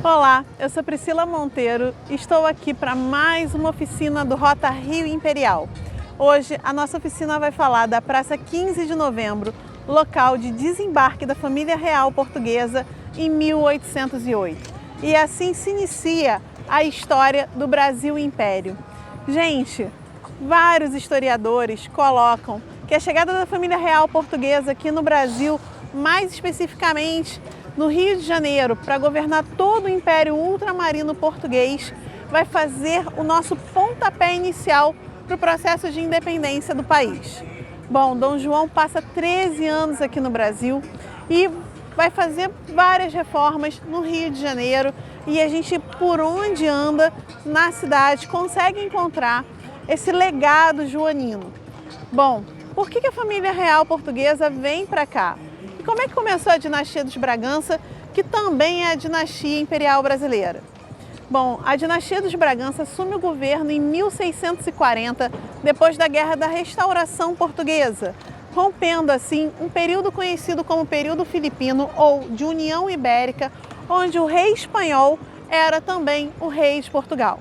Olá, eu sou Priscila Monteiro e estou aqui para mais uma oficina do Rota Rio Imperial. Hoje a nossa oficina vai falar da Praça 15 de Novembro, local de desembarque da família real portuguesa em 1808. E assim se inicia a história do Brasil Império. Gente, vários historiadores colocam que a chegada da família real portuguesa aqui no Brasil, mais especificamente no Rio de Janeiro, para governar todo o Império Ultramarino Português, vai fazer o nosso pontapé inicial para o processo de independência do país. Bom, Dom João passa 13 anos aqui no Brasil e vai fazer várias reformas no Rio de Janeiro, e a gente, por onde anda na cidade, consegue encontrar esse legado joanino. Bom, por que a família real portuguesa vem para cá? E como é que começou a dinastia dos Bragança, que também é a dinastia imperial brasileira? Bom, a dinastia dos Bragança assume o governo em 1640, depois da Guerra da Restauração Portuguesa, rompendo assim um período conhecido como período filipino ou de União Ibérica, onde o rei espanhol era também o rei de Portugal.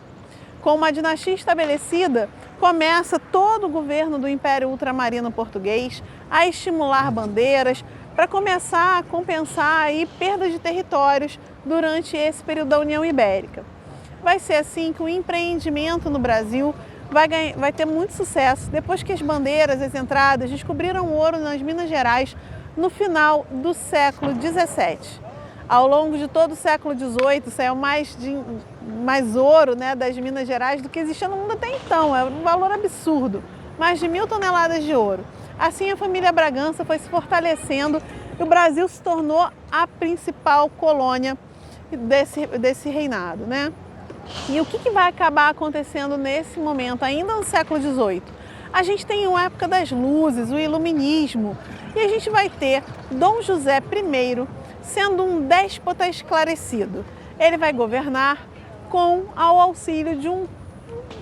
Com uma dinastia estabelecida, começa todo o governo do Império Ultramarino Português a estimular bandeiras, para começar a compensar aí perdas de territórios durante esse período da União Ibérica. Vai ser assim que o empreendimento no Brasil vai ter muito sucesso depois que as bandeiras, as entradas, descobriram ouro nas Minas Gerais no final do século XVII. Ao longo de todo o século XVIII, saiu mais ouro, né, das Minas Gerais do que existia no mundo até então. É um valor absurdo, mais de 1.000 toneladas de ouro. Assim, a família Bragança foi se fortalecendo e o Brasil se tornou a principal colônia desse reinado, né? E o que vai acabar acontecendo nesse momento, ainda no século XVIII? A gente tem uma época das luzes, o iluminismo, e a gente vai ter Dom José I sendo um déspota esclarecido. Ele vai governar ao auxílio de um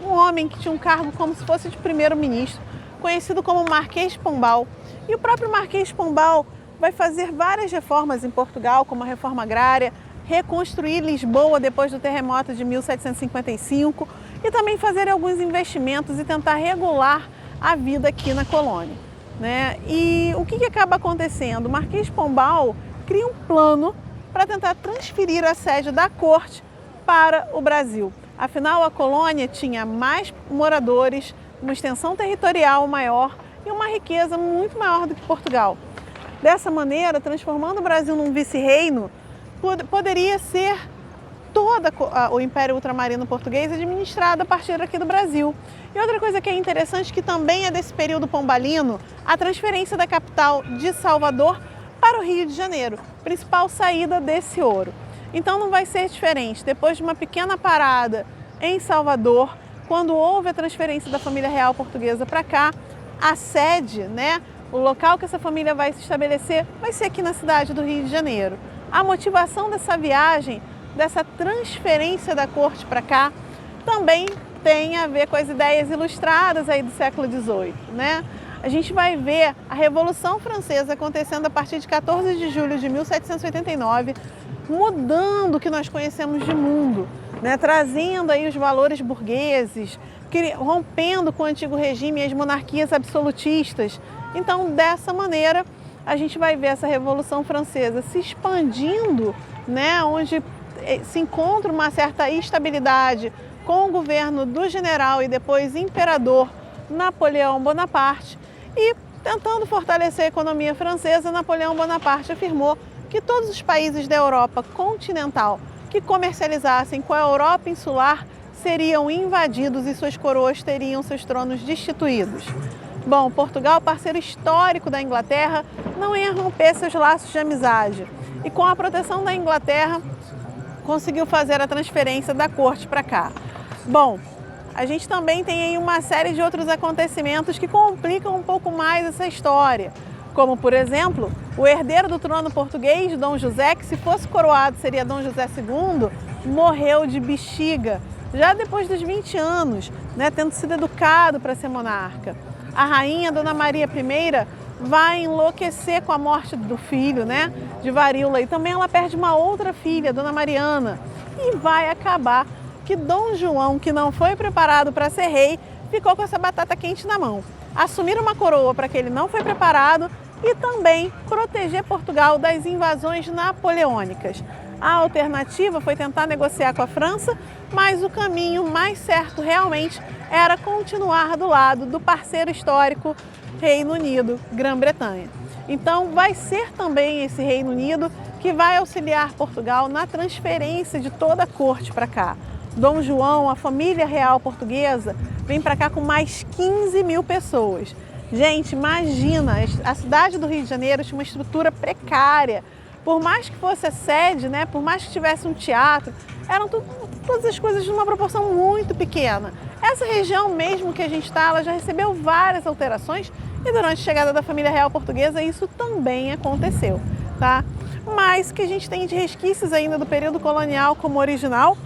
homem que tinha um cargo como se fosse de primeiro-ministro, conhecido como Marquês de Pombal. E o próprio Marquês de Pombal vai fazer várias reformas em Portugal, como a reforma agrária, reconstruir Lisboa depois do terremoto de 1755 e também fazer alguns investimentos e tentar regular a vida aqui na colônia, né? E o que acaba acontecendo? O Marquês de Pombal cria um plano para tentar transferir a sede da corte para o Brasil. Afinal, a colônia tinha mais moradores, uma extensão territorial maior e uma riqueza muito maior do que Portugal. Dessa maneira, transformando o Brasil num vice-reino, poderia ser todo o Império Ultramarino Português administrado a partir aqui do Brasil. E outra coisa que é interessante, que também é desse período pombalino, a transferência da capital de Salvador para o Rio de Janeiro, principal saída desse ouro. Então não vai ser diferente. Depois de uma pequena parada em Salvador, quando houve a transferência da família real portuguesa para cá, a sede, né, o local que essa família vai se estabelecer, vai ser aqui na cidade do Rio de Janeiro. A motivação dessa viagem, dessa transferência da corte para cá, também tem a ver com as ideias ilustradas aí do século XVIII, né? A gente vai ver a Revolução Francesa acontecendo a partir de 14 de julho de 1789, mudando o que nós conhecemos de mundo, né? Trazendo aí os valores burgueses, rompendo com o antigo regime e as monarquias absolutistas. Então, dessa maneira, a gente vai ver essa Revolução Francesa se expandindo, né? Onde se encontra uma certa estabilidade com o governo do general e depois imperador Napoleão Bonaparte. E tentando fortalecer a economia francesa, Napoleão Bonaparte afirmou que todos os países da Europa continental que comercializassem com a Europa insular seriam invadidos e suas coroas teriam seus tronos destituídos. Bom, Portugal, parceiro histórico da Inglaterra, não ia romper seus laços de amizade e, com a proteção da Inglaterra, conseguiu fazer a transferência da corte para cá. Bom, a gente também tem aí uma série de outros acontecimentos que complicam um pouco mais essa história, como, por exemplo, o herdeiro do trono português, Dom José, que se fosse coroado seria Dom José II, morreu de bexiga, já depois dos 20 anos, né, tendo sido educado para ser monarca. A rainha Dona Maria I vai enlouquecer com a morte do filho, né, de varíola, e também ela perde uma outra filha, Dona Mariana. e vai acabar que Dom João, que não foi preparado para ser rei, ficou com essa batata quente na mão. Assumir uma coroa para que ele não foi preparado e também proteger Portugal das invasões napoleônicas. A alternativa foi tentar negociar com a França, mas o caminho mais certo realmente era continuar do lado do parceiro histórico Reino Unido, Grã-Bretanha. Então vai ser também esse Reino Unido que vai auxiliar Portugal na transferência de toda a corte para cá. Dom João, a família real portuguesa, vem para cá com mais 15 mil pessoas. Gente, imagina, a cidade do Rio de Janeiro tinha uma estrutura precária. Por mais que fosse a sede, né, por mais que tivesse um teatro, eram todas as coisas de uma proporção muito pequena. Essa região mesmo que a gente está, ela já recebeu várias alterações e durante a chegada da família real portuguesa isso também aconteceu, tá? Mas o que a gente tem de resquícios ainda do período colonial como original,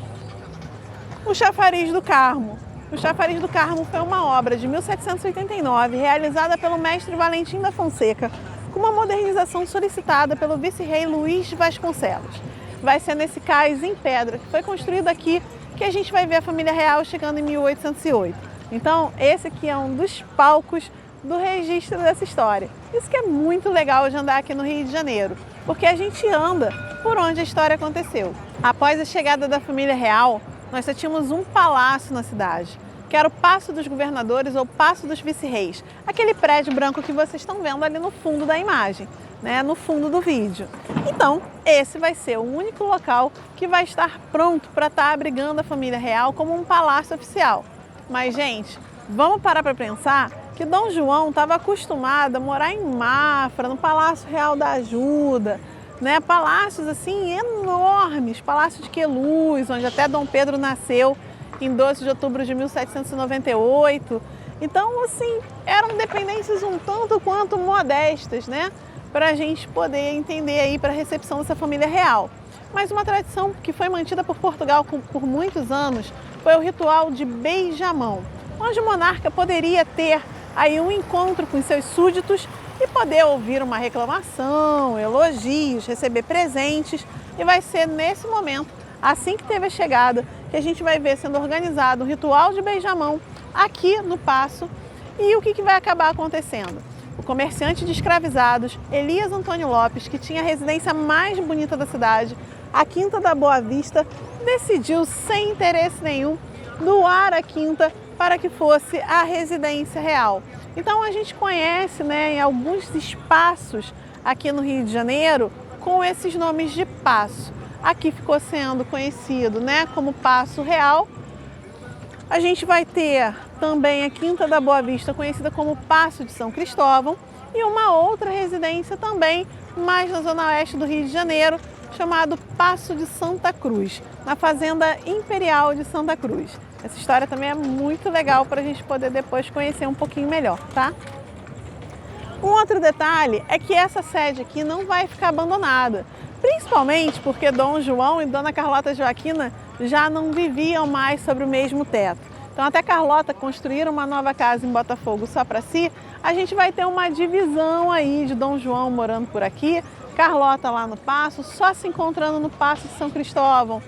o Chafariz do Carmo. O Chafariz do Carmo foi uma obra de 1789, realizada pelo mestre Valentim da Fonseca, com uma modernização solicitada pelo vice-rei Luís Vasconcelos. Vai ser nesse cais em pedra, que foi construído aqui, que a gente vai ver a família real chegando em 1808. Então, esse aqui é um dos palcos do registro dessa história. Isso que é muito legal de andar aqui no Rio de Janeiro, porque a gente anda por onde a história aconteceu. Após a chegada da família real, nós só tínhamos um palácio na cidade, que era o Paço dos Governadores ou Paço dos Vice-Reis, aquele prédio branco que vocês estão vendo ali no fundo da imagem, né, no fundo do vídeo. Então, esse vai ser o único local que vai estar pronto para estar abrigando a família real como um palácio oficial. Mas, gente, vamos parar para pensar que Dom João estava acostumado a morar em Mafra, no Palácio Real da Ajuda, né, palácios assim enormes, Palácio de Queluz, onde até Dom Pedro nasceu, em 12 de outubro de 1798. Então, assim, eram dependências um tanto quanto modestas, né? Para a gente poder entender aí para a recepção dessa família real. Mas uma tradição que foi mantida por Portugal por muitos anos foi o ritual de beijamão, onde o monarca poderia ter aí um encontro com seus súditos e poder ouvir uma reclamação, elogios, receber presentes. E vai ser nesse momento, assim que teve a chegada, que a gente vai ver sendo organizado um ritual de beijamão aqui no Paço. E o que vai acabar acontecendo? O comerciante de escravizados, Elias Antônio Lopes, que tinha a residência mais bonita da cidade, a Quinta da Boa Vista, decidiu, sem interesse nenhum, doar a quinta para que fosse a residência real. Então a gente conhece, né, em alguns espaços aqui no Rio de Janeiro com esses nomes de paço. Aqui ficou sendo conhecido, né, como Paço Real. A gente vai ter também a Quinta da Boa Vista, conhecida como Paço de São Cristóvão, e uma outra residência também, mais na zona oeste do Rio de Janeiro, chamado Paço de Santa Cruz, na Fazenda Imperial de Santa Cruz. Essa história também é muito legal para a gente poder depois conhecer um pouquinho melhor, tá? Um outro detalhe é que essa sede aqui não vai ficar abandonada, principalmente porque Dom João e Dona Carlota Joaquina já não viviam mais sobre o mesmo teto. Então, até Carlota construir uma nova casa em Botafogo só para si, a gente vai ter uma divisão aí de Dom João morando por aqui, Carlota lá no Paço, só se encontrando no Paço de São Cristóvão,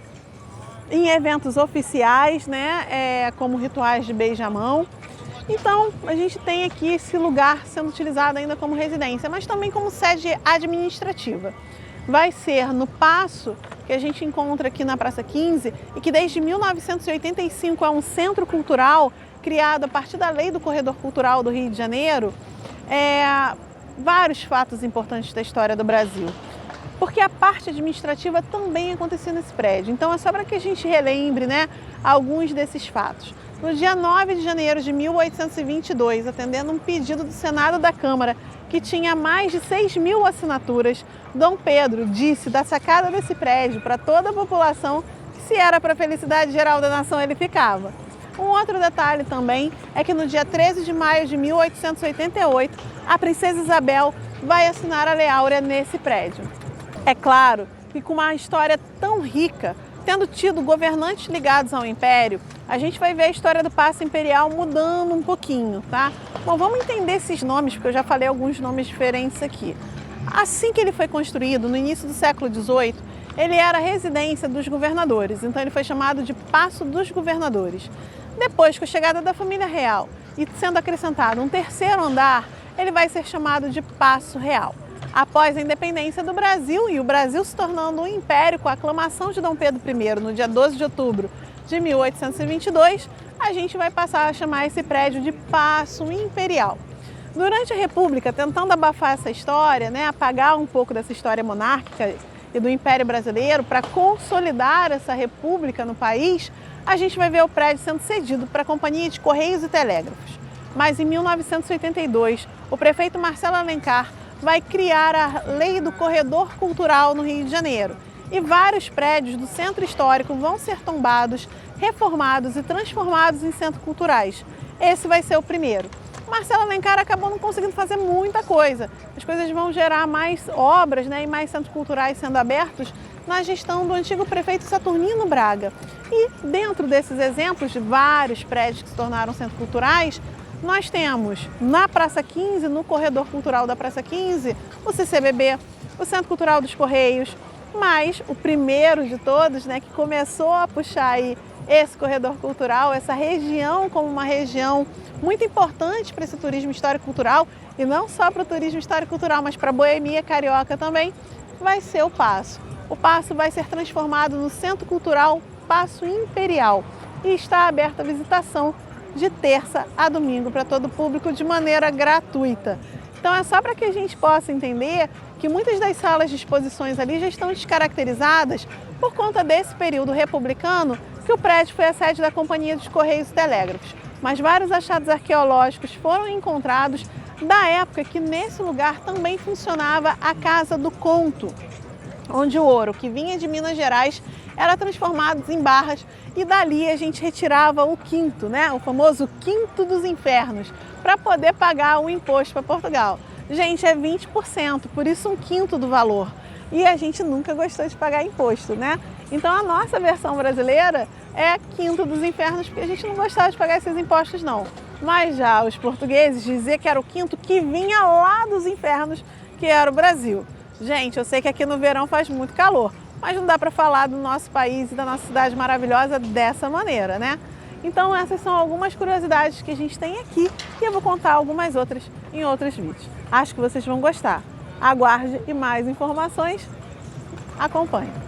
em eventos oficiais, né, como rituais de beijamão. Então, a gente tem aqui esse lugar sendo utilizado ainda como residência, mas também como sede administrativa. Vai ser no Paço, que a gente encontra aqui na Praça 15, e que desde 1985 é um centro cultural criado a partir da Lei do Corredor Cultural do Rio de Janeiro, vários fatos importantes da história do Brasil. Porque a parte administrativa também acontecia nesse prédio. Então é só para que a gente relembre, né, alguns desses fatos. No dia 9 de janeiro de 1822, atendendo um pedido do Senado da Câmara, que tinha mais de 6.000 assinaturas, Dom Pedro disse da sacada desse prédio para toda a população que se era para a felicidade geral da nação ele ficava. Um outro detalhe também é que no dia 13 de maio de 1888, a princesa Isabel vai assinar a Lei Áurea nesse prédio. É claro que com uma história tão rica, tendo tido governantes ligados ao Império, a gente vai ver a história do Paço Imperial mudando um pouquinho, tá? Bom, vamos entender esses nomes, porque eu já falei alguns nomes diferentes aqui. Assim que ele foi construído, no início do século XVIII, ele era a residência dos governadores, então ele foi chamado de Paço dos Governadores. Depois, com a chegada da família real e sendo acrescentado um terceiro andar, ele vai ser chamado de Paço Real. Após a independência do Brasil e o Brasil se tornando um império com a aclamação de Dom Pedro I no dia 12 de outubro de 1822, a gente vai passar a chamar esse prédio de Paço Imperial. Durante a República, tentando abafar essa história, apagar um pouco dessa história monárquica e do Império Brasileiro para consolidar essa república no país, a gente vai ver o prédio sendo cedido para a Companhia de Correios e Telégrafos. Mas em 1982, o prefeito Marcelo Alencar vai criar a Lei do Corredor Cultural no Rio de Janeiro. E vários prédios do centro histórico vão ser tombados, reformados e transformados em centros culturais. Esse vai ser o primeiro. Marcelo Alencar acabou não conseguindo fazer muita coisa. As coisas vão gerar mais obras e mais centros culturais sendo abertos na gestão do antigo prefeito Saturnino Braga. E dentro desses exemplos de vários prédios que se tornaram centros culturais, nós temos na Praça 15, no corredor cultural da Praça 15, o CCBB, o Centro Cultural dos Correios, mas o primeiro de todos, que começou a puxar aí esse corredor cultural, essa região como uma região muito importante para esse turismo histórico-cultural, e não só para o turismo histórico-cultural, mas para a boemia carioca também, vai ser o Paço. O Paço vai ser transformado no Centro Cultural Paço Imperial e está aberta a visitação de terça a domingo para todo o público de maneira gratuita. Então é só para que a gente possa entender que muitas das salas de exposições ali já estão descaracterizadas por conta desse período republicano que o prédio foi a sede da Companhia dos Correios e Telégrafos. Mas vários achados arqueológicos foram encontrados da época que nesse lugar também funcionava a Casa do Conto, onde o ouro que vinha de Minas Gerais era transformado em barras e dali a gente retirava o quinto, o famoso quinto dos infernos, para poder pagar o imposto para Portugal. Gente, é 20%, por isso um quinto do valor. E a gente nunca gostou de pagar imposto, Então a nossa versão brasileira é quinto dos infernos, porque a gente não gostava de pagar esses impostos não. Mas já os portugueses diziam que era o quinto que vinha lá dos infernos, que era o Brasil. Gente, eu sei que aqui no verão faz muito calor, mas não dá para falar do nosso país e da nossa cidade maravilhosa dessa maneira, Então essas são algumas curiosidades que a gente tem aqui e eu vou contar algumas outras em outros vídeos. Acho que vocês vão gostar. Aguarde e mais informações, acompanhe.